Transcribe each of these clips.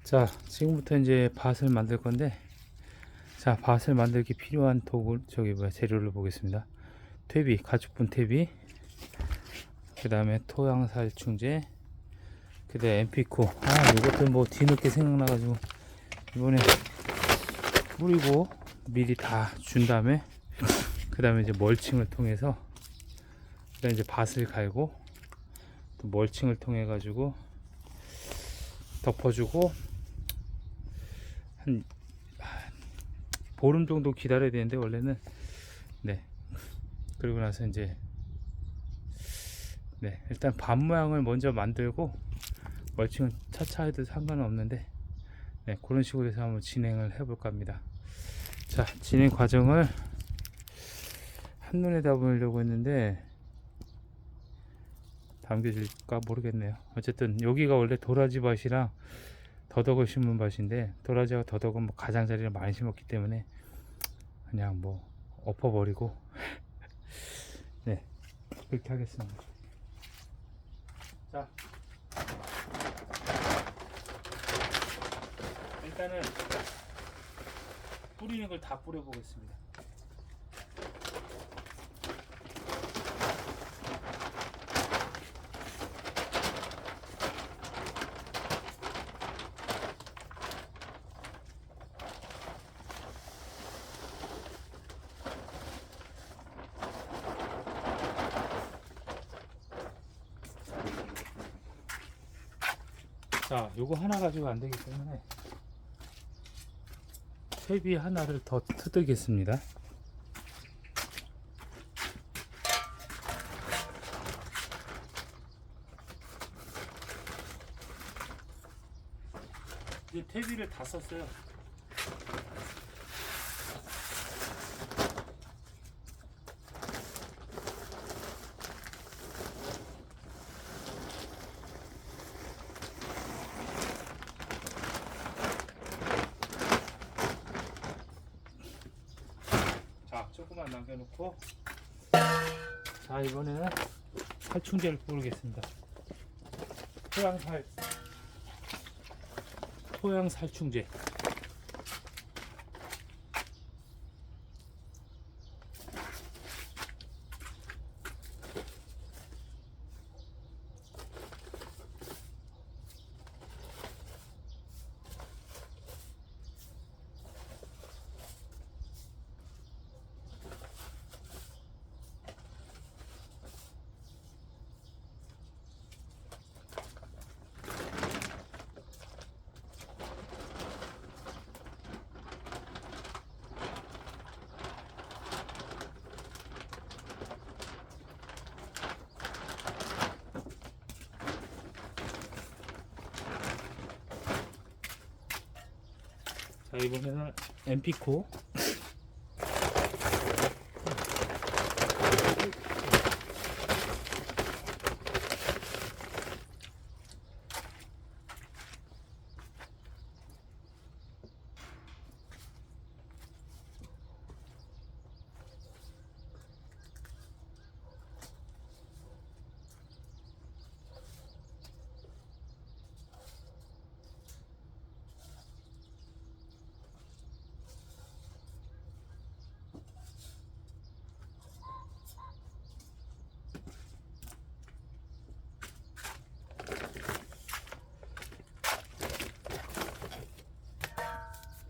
자, 지금부터 이제 밭을 만들 건데, 자, 밭을 만들기 필요한 도구, 재료를 보겠습니다. 퇴비, 가축분 퇴비, 그 다음에 토양살충제, 그 다음에 엠피코. 이것도 뭐 뒤늦게 생각나가지고, 이번에 뿌리고, 미리 다 준 다음에, 그 다음에 이제 멀칭을 통해서, 그 다음에 이제 밭을 갈고, 또 멀칭을 통해가지고, 덮어주고, 한 보름 정도 기다려야 되는데 원래는. 네, 그리고 나서 이제 일단 밭 모양을 먼저 만들고 멀칭은 차차 해도 상관은 없는데, 그런 식으로 해서 한번 진행을 해 볼까 합니다. 자, 진행 과정을 한눈에 담으려고 했는데 담겨질까 모르겠네요. 어쨌든 여기가 원래 도라지 밭이랑 더덕을 심은 밭인데, 도라지와 더덕은 뭐 가장자리를 많이 심었기 때문에 그냥 뭐 엎어버리고 네, 그렇게 하겠습니다. 자, 일단은 뿌리는 걸 다 뿌려 보겠습니다. 자, 요거 하나 가지고 안 되기 때문에 퇴비 하나를 더 투득겠습니다. 이제 퇴비를 다 썼어요. 자, 조금만 남겨놓고, 자, 이번에는 살충제를 뿌리겠습니다. 토양살충제. 자, 이번에는 엠피코.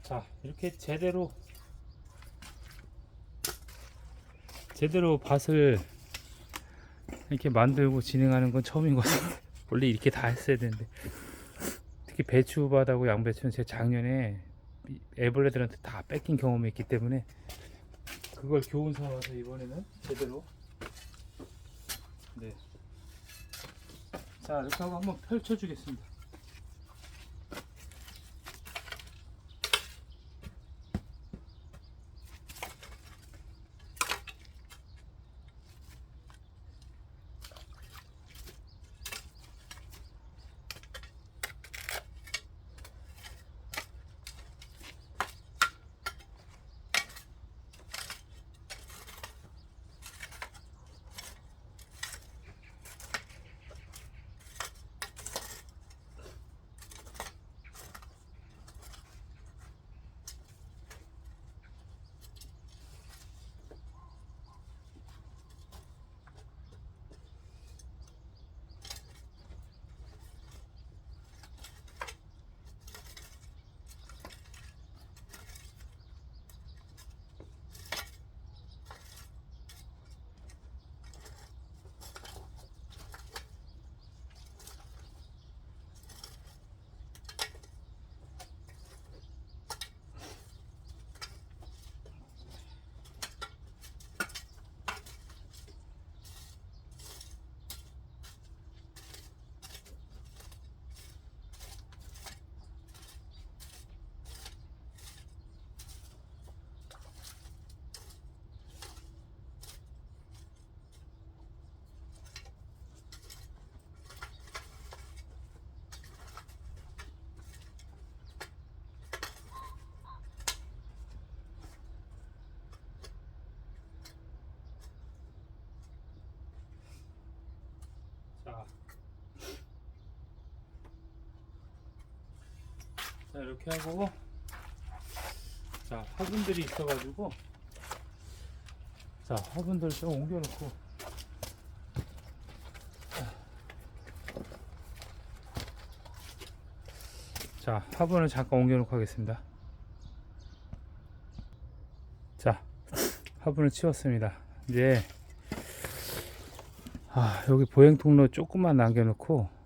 자, 이렇게 제대로 밭을 이렇게 만들고 진행하는 건 처음인 것 같아요. 원래 이렇게 다 했어야 되는데, 특히 배추밭하고 양배추는 제가 작년에 애벌레들한테 다 뺏긴 경험이 있기 때문에 그걸 교훈 삼아서 이번에는 제대로. 네, 자, 이렇게 하고 한번 펼쳐 주겠습니다. 자, 이렇게 하고, 자, 화분들이 있어가지고, 자, 화분들 좀 옮겨놓고, 자, 화분을 잠깐 옮겨놓고 하겠습니다. 자, 화분을 치웠습니다. 이제, 여기 보행 통로 조금만 남겨놓고,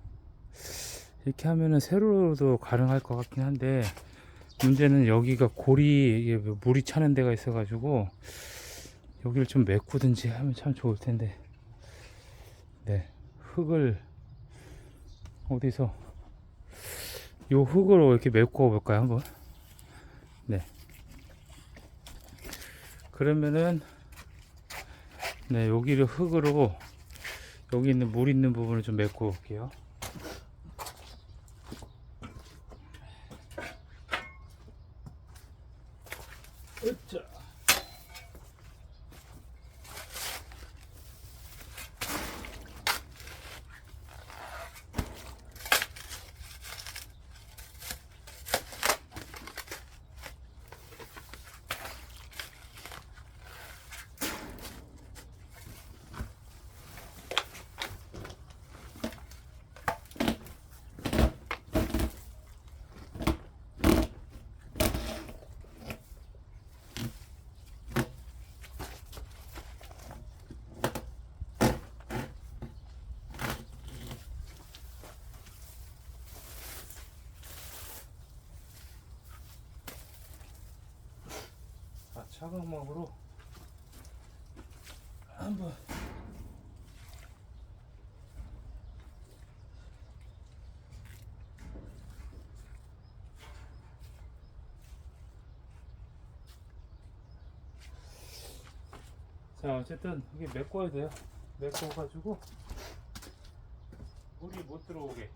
이렇게 하면은 세로도 가능할 것 같긴 한데, 문제는 여기가 골이 물이 차는 데가 있어 가지고 여기를 좀 메꾸든지 하면 참 좋을 텐데, 네, 흙을 어디서 요 흙으로 이렇게 메꿔 볼까요 한번. 네, 그러면은 네, 여기를 흙으로 여기 있는 물 있는 부분을 좀 메꿔 볼게요. 으쌰. 차광막으로 한번 자, 어쨌든 이게 메꿔야 돼요. 메꿔가지고 물이 못 들어오게.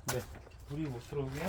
네, 물이 못 들어오게.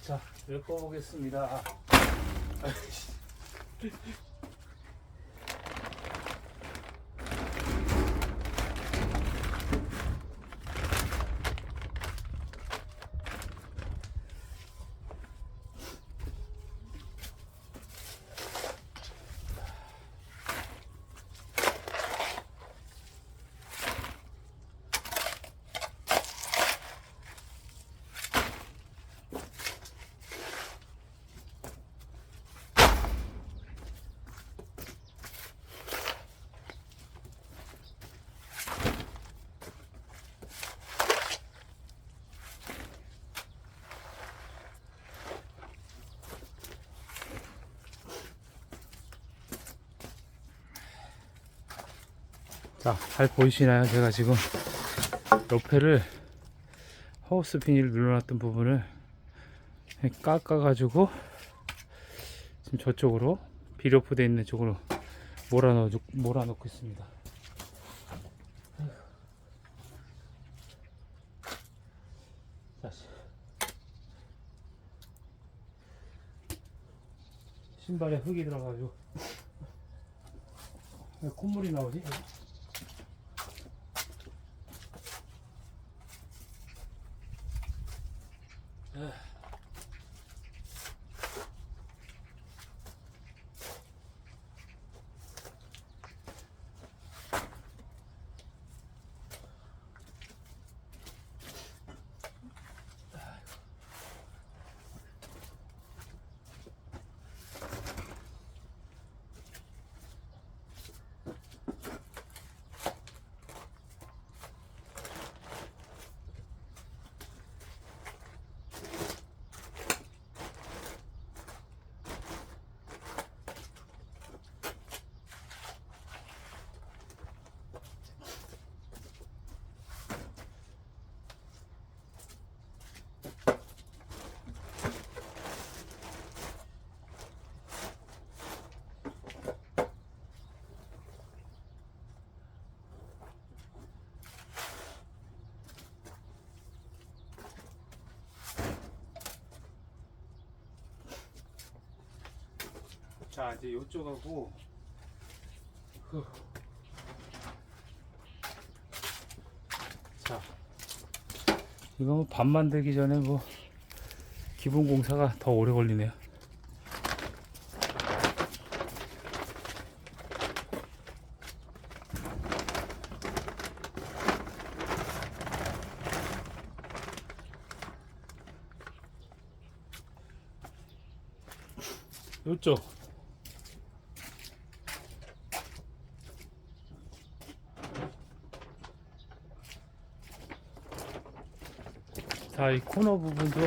자, 메꿔보겠습니다. 자, 잘 보이시나요? 제가 지금 옆에를 하우스 비닐 눌러놨던 부분을 깎아가지고 지금 저쪽으로 비료포 돼 있는 쪽으로 몰아넣고 있습니다. 다시 신발에 흙이 들어가지고 왜 콧물이 나오지? 자, 이제 이쪽하고 자, 이거 뭐 밥 만들기 전에 뭐 기본 공사가 더 오래 걸리네요. 이쪽 자, 이 코너 부분도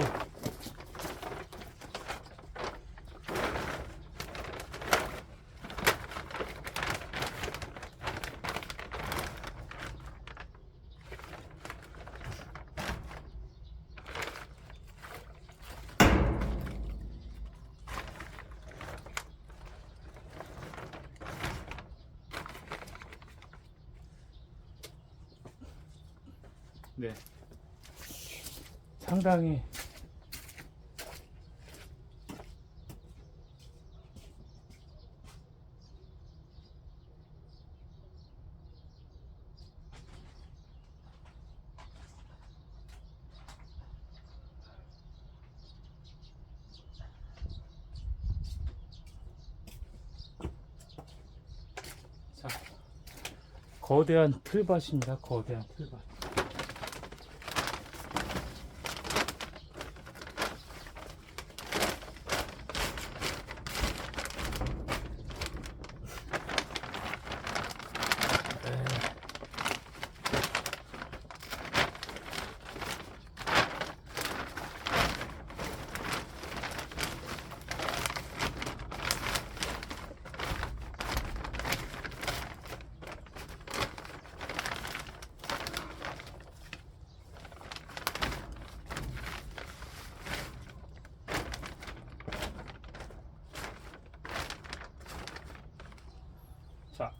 네, 상당히 자, 거대한 틀밭입니다. 거대한 틀밭. 자,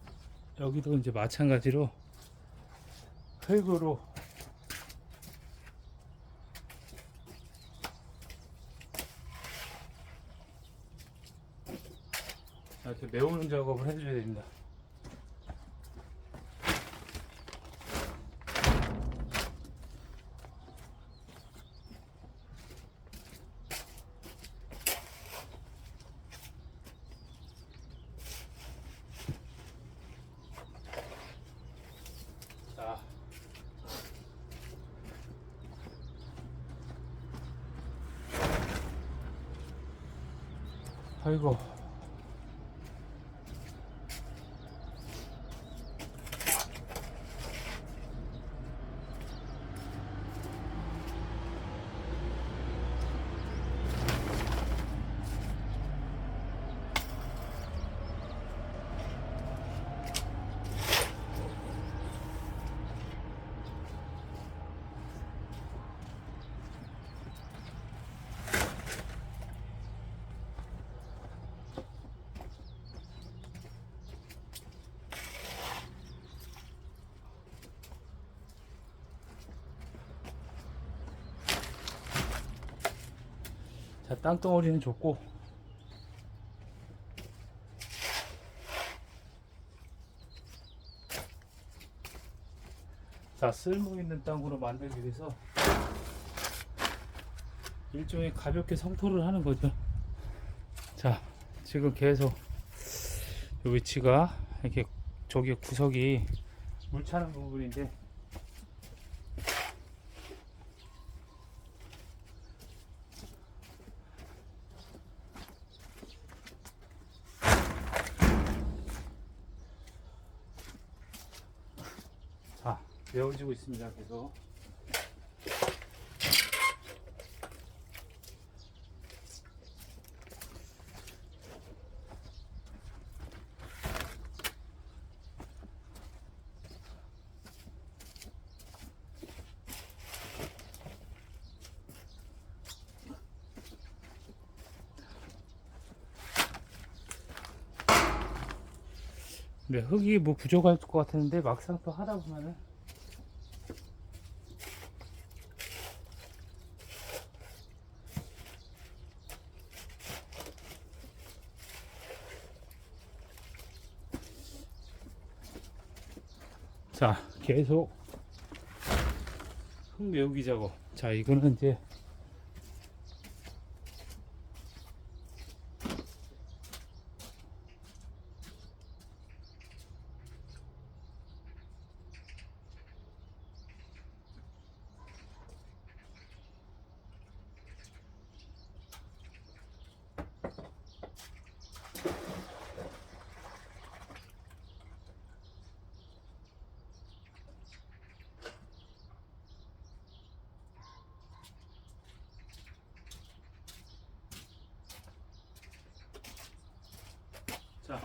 여기도 이제 마찬가지로 흙으로 이렇게 메우는 작업을 해줘야 됩니다. 자, 아이고, 자, 땅덩어리는 줬고, 자, 쓸모 있는 땅으로 만들기 위해서 일종의 가볍게 성토를 하는 거죠. 자, 지금 계속 이 위치가 이렇게 저기 구석이 물 차는 부분인데 자, 메워지고 있습니다. 계속. 네, 흙이 뭐 부족할 것 같았는데 막상 또 하다 보면은 자, 계속 흙 메우기 작업. 자, 이거는 이제 자,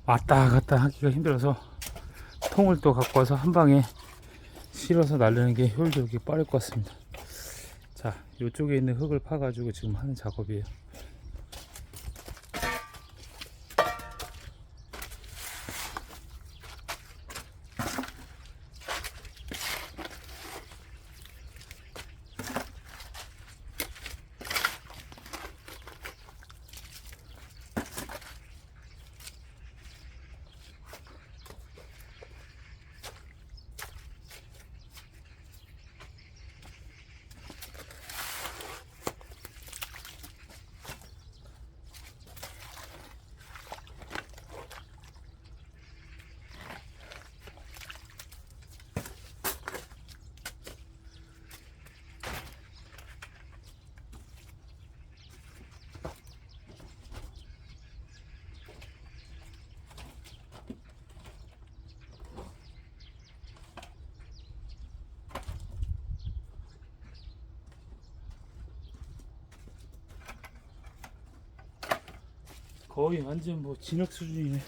왔다 갔다 하기가 힘들어서 통을 또 갖고 와서 한 방에 실어서 날르는 게 효율적이게 빠를 것 같습니다. 자, 이쪽에 있는 흙을 파가지고 지금 하는 작업이에요. 거의 완전 뭐 진흙 수준이네.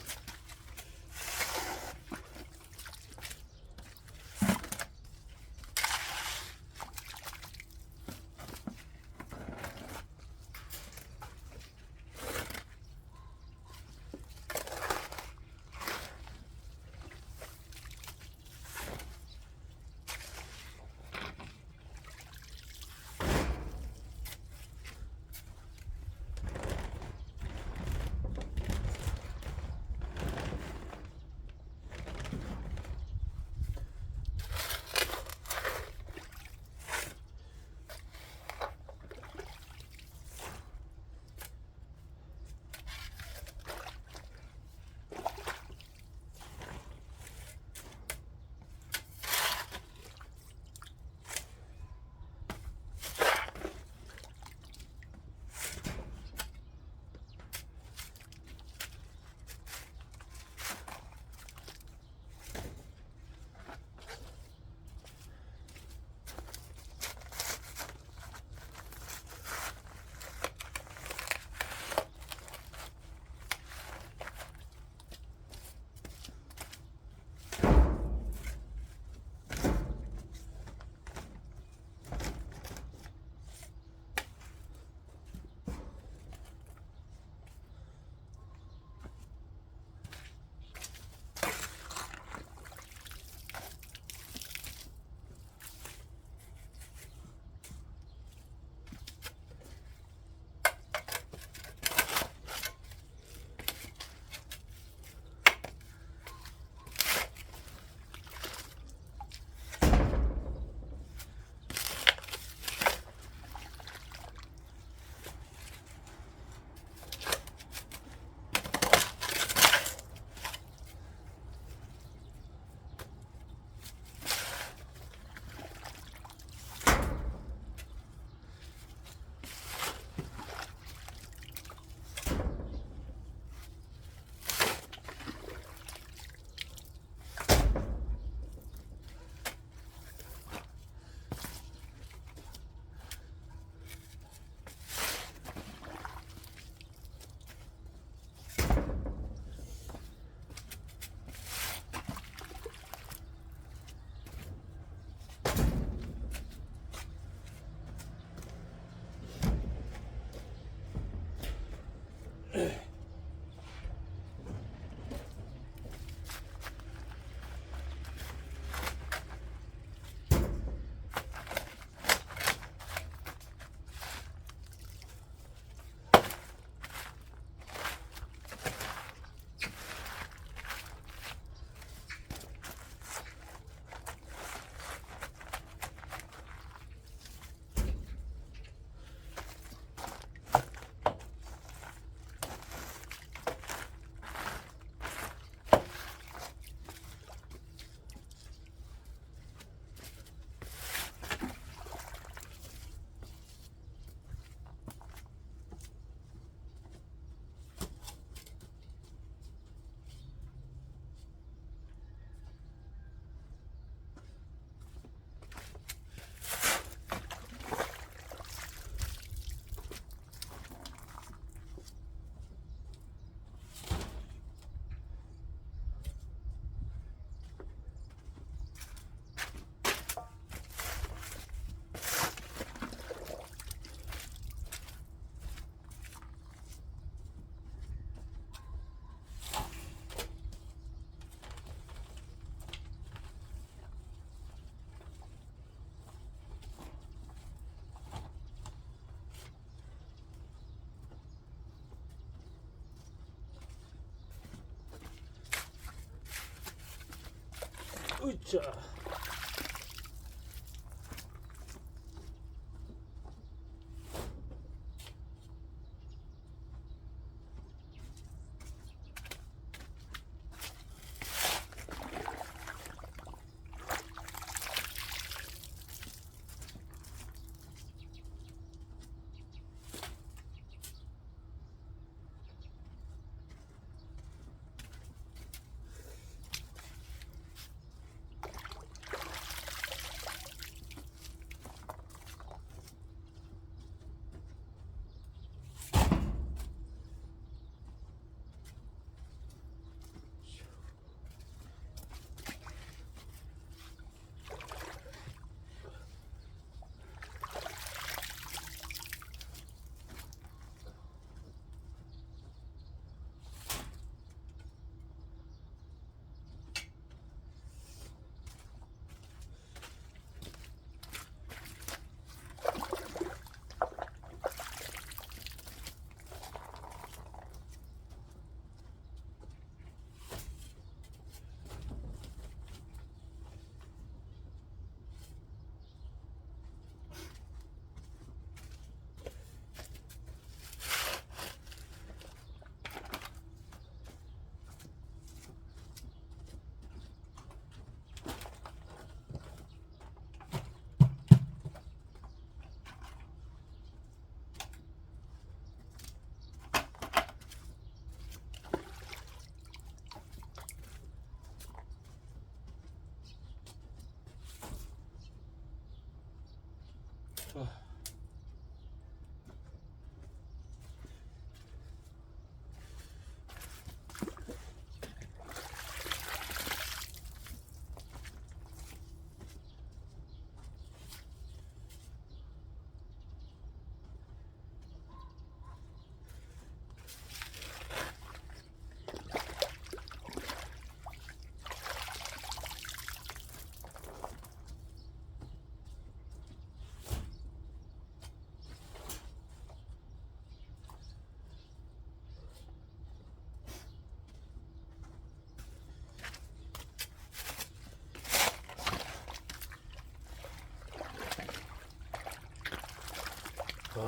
으쌰.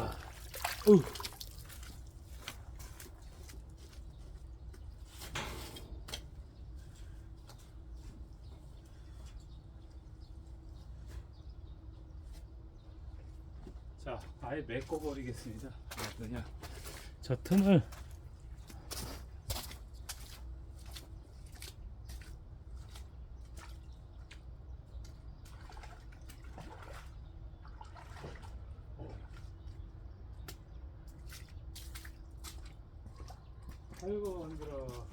와. 자, 아예 메꿔버리겠습니다. 그냥 저 틈을 아이고 힘들어.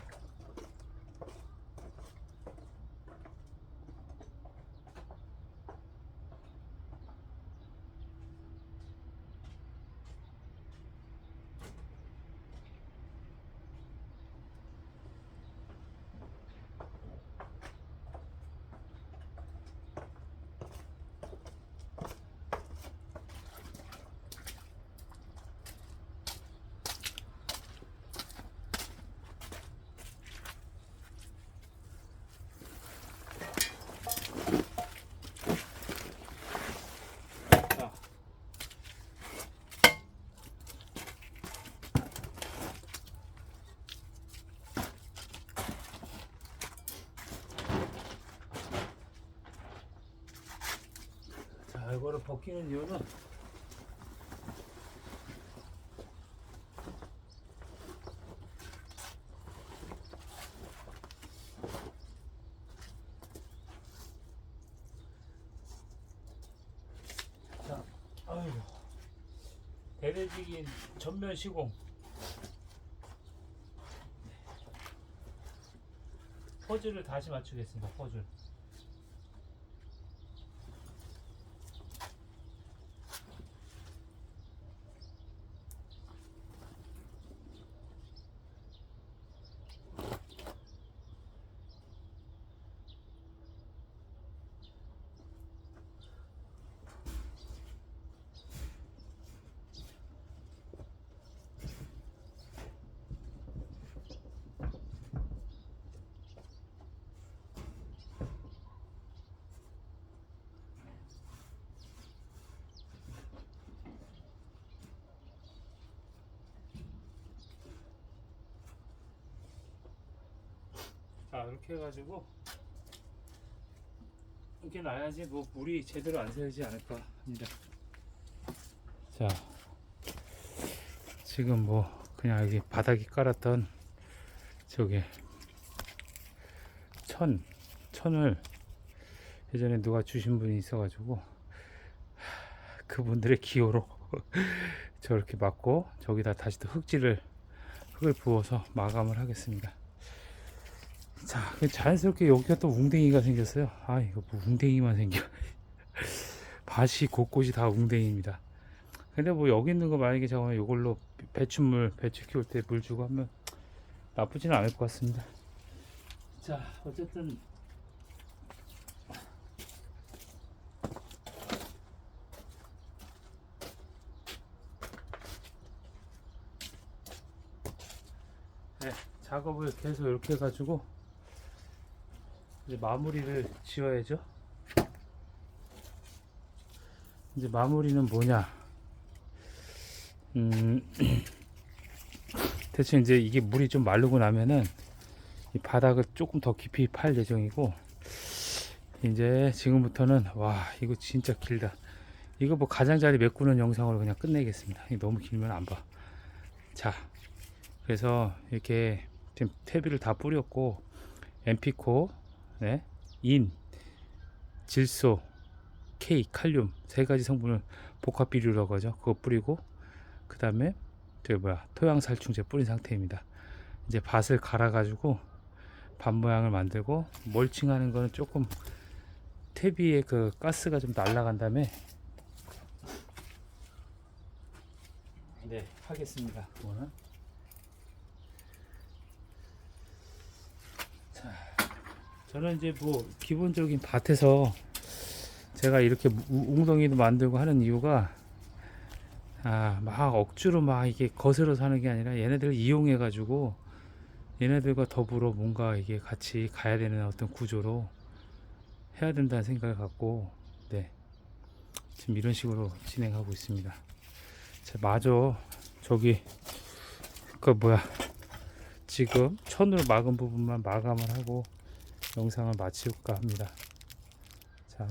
자, 이거를 벗기는 이유는 자, 아이고 대대직인 전면 시공 퍼즐을 다시 맞추겠습니다. 퍼즐. 이렇게 해가지고 이렇게 놔야지 뭐 물이 제대로 안 새지 않을까 합니다. 자, 지금 뭐 그냥 여기 바닥에 깔았던 저기 천을 예전에 누가 주신 분이 있어가지고 그분들의 기호로 저렇게 막고 저기다 다시 또 흙을 부어서 마감을 하겠습니다. 자, 자연스럽게 여기가 또 웅댕이가 생겼어요. 아, 이거 뭐 웅댕이만 생겨. 밭이 곳곳이 다 웅댕이입니다. 근데 뭐 여기 있는 거 만약에 저거 이걸로 배추 키울 때 물 주고 하면 나쁘지는 않을 것 같습니다. 자, 어쨌든 네, 작업을 계속 이렇게 해가지고 이제 마무리를 지어야죠. 이제 마무리는 뭐냐? 대충 이제 이게 물이 좀 마르고 나면은 이 바닥을 조금 더 깊이 팔 예정이고, 이제 지금부터는 와 이거 진짜 길다. 이거 뭐 가장자리 메꾸는 영상으로 그냥 끝내겠습니다. 이거 너무 길면 안 봐. 자, 그래서 이렇게 지금 퇴비를 다 뿌렸고 MP코, 네, 인, 질소, K, 칼륨 세 가지 성분을 복합 비료라고 하죠. 그거 뿌리고 그 다음에 토양 살충제 뿌린 상태입니다. 이제 밭을 갈아 가지고 밭 모양을 만들고, 멀칭하는 거는 조금 퇴비에 그 가스가 좀 날아간 다음에 네 하겠습니다. 그거는 자, 저는 이제 뭐 기본적인 밭에서 제가 이렇게 웅덩이도 만들고 하는 이유가 막 억지로 막 이게 거슬러 사는 게 아니라 얘네들을 이용해 가지고 얘네들과 더불어 뭔가 이게 같이 가야 되는 어떤 구조로 해야 된다는 생각을 갖고 네 지금 이런 식으로 진행하고 있습니다. 자, 마저 저기 그 뭐야 지금 천으로 막은 부분만 마감을 하고 영상을 마칠까 합니다. 자,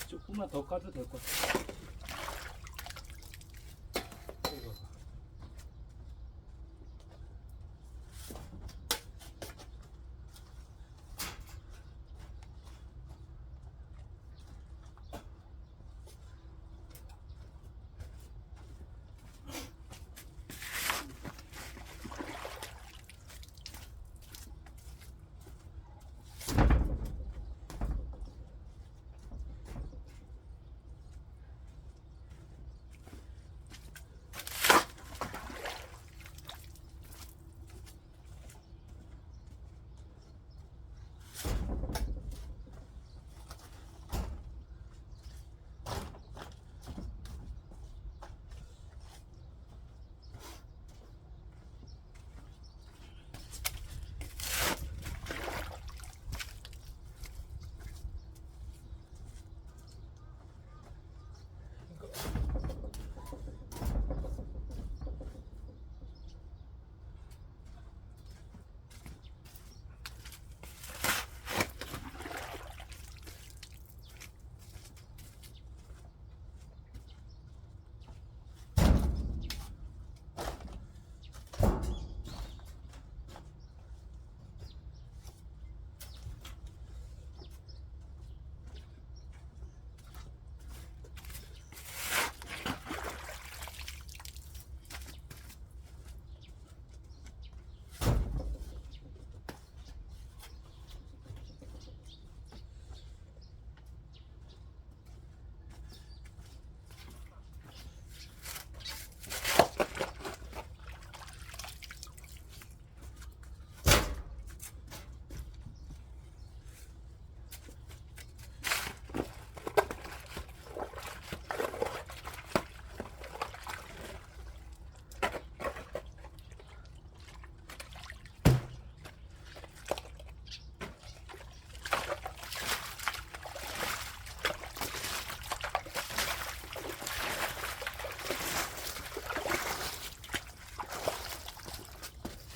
조금만 더 까도 될 것 같아요.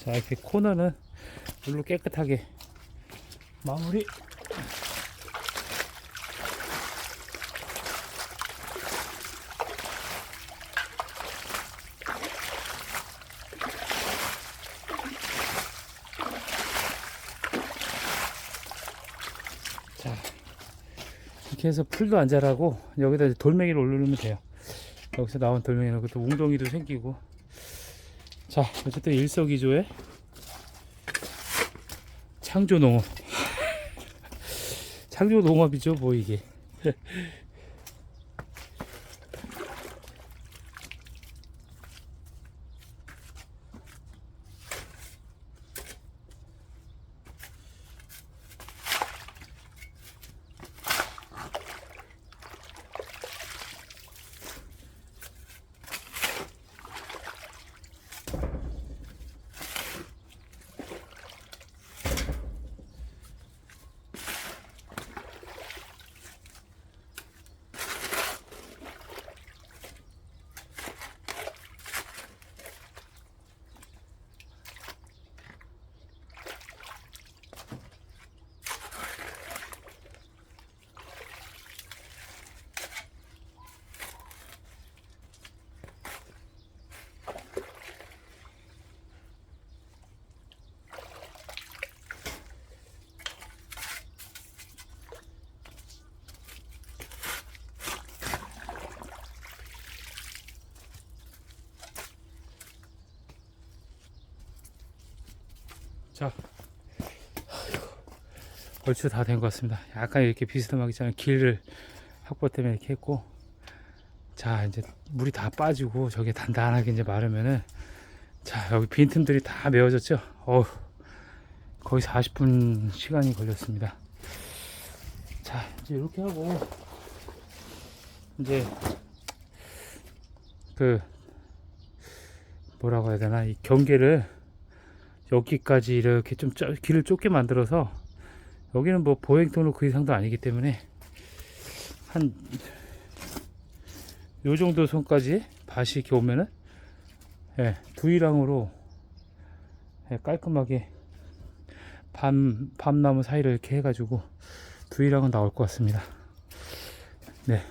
자, 이렇게 코너는 물로 깨끗하게 마무리. 자, 이렇게 해서 풀도 안 자라고 여기다 이제 돌멩이를 올려놓으면 돼요. 여기서 나온 돌멩이는 또 웅덩이도 생기고. 자, 어쨌든 일석이조의 창조농업. 창조농업이죠 뭐 이게. 자, 얼추 다 된 것 같습니다. 약간 이렇게 비스듬하게 저는 길을 확보 때문에 이렇게 했고, 자 이제 물이 다 빠지고 저게 단단하게 이제 마르면은, 자 여기 빈틈들이 다 메워졌죠. 거의 40분 시간이 걸렸습니다. 자 이제 이렇게 하고 이제 그 뭐라고 해야 되나, 이 경계를 여기까지 이렇게 좀 길을 좁게 만들어서, 여기는 뭐 보행도로 그 이상도 아니기 때문에 한 요 정도 손까지 밭이 이렇게 오면은, 예, 두이랑으로, 예, 깔끔하게 밤나무 사이를 이렇게 해가지고 두이랑은 나올 것 같습니다. 네,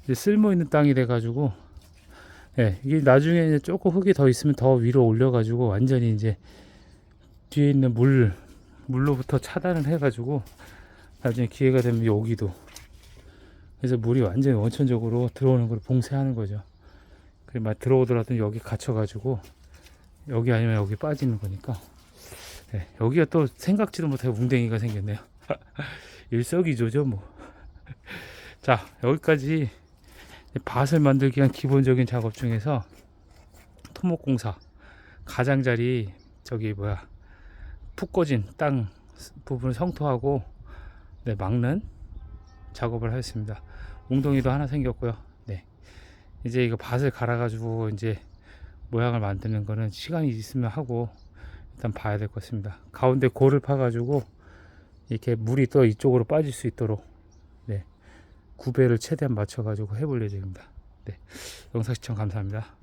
이제 쓸모 있는 땅이 돼가지고, 예, 이게 나중에 이제 조금 흙이 더 있으면 더 위로 올려가지고 완전히 이제 뒤에 있는 물로부터 차단을 해가지고 나중에 기회가 되면 여기도, 그래서 물이 완전히 원천적으로 들어오는 걸 봉쇄하는 거죠. 그리고 막 들어오더라도 여기 갇혀가지고 여기 아니면 여기 빠지는 거니까. 네, 여기가 또 생각지도 못하게 웅덩이가 생겼네요. 일석이조죠 뭐. 자, 여기까지 밭을 만들기 위한 기본적인 작업 중에서 토목공사, 가장자리 저기 뭐야 푹 꺼진 땅 부분을 성토하고, 네, 막는 작업을 하였습니다. 웅덩이도 하나 생겼고요. 네, 이제 이거 밭을 갈아 가지고 이제 모양을 만드는 거는 시간이 있으면 하고 일단 봐야 될 것 같습니다. 가운데 골을 파 가지고 이렇게 물이 또 이쪽으로 빠질 수 있도록, 네, 구배를 최대한 맞춰 가지고 해볼 예정입니다. 네, 영상 시청 감사합니다.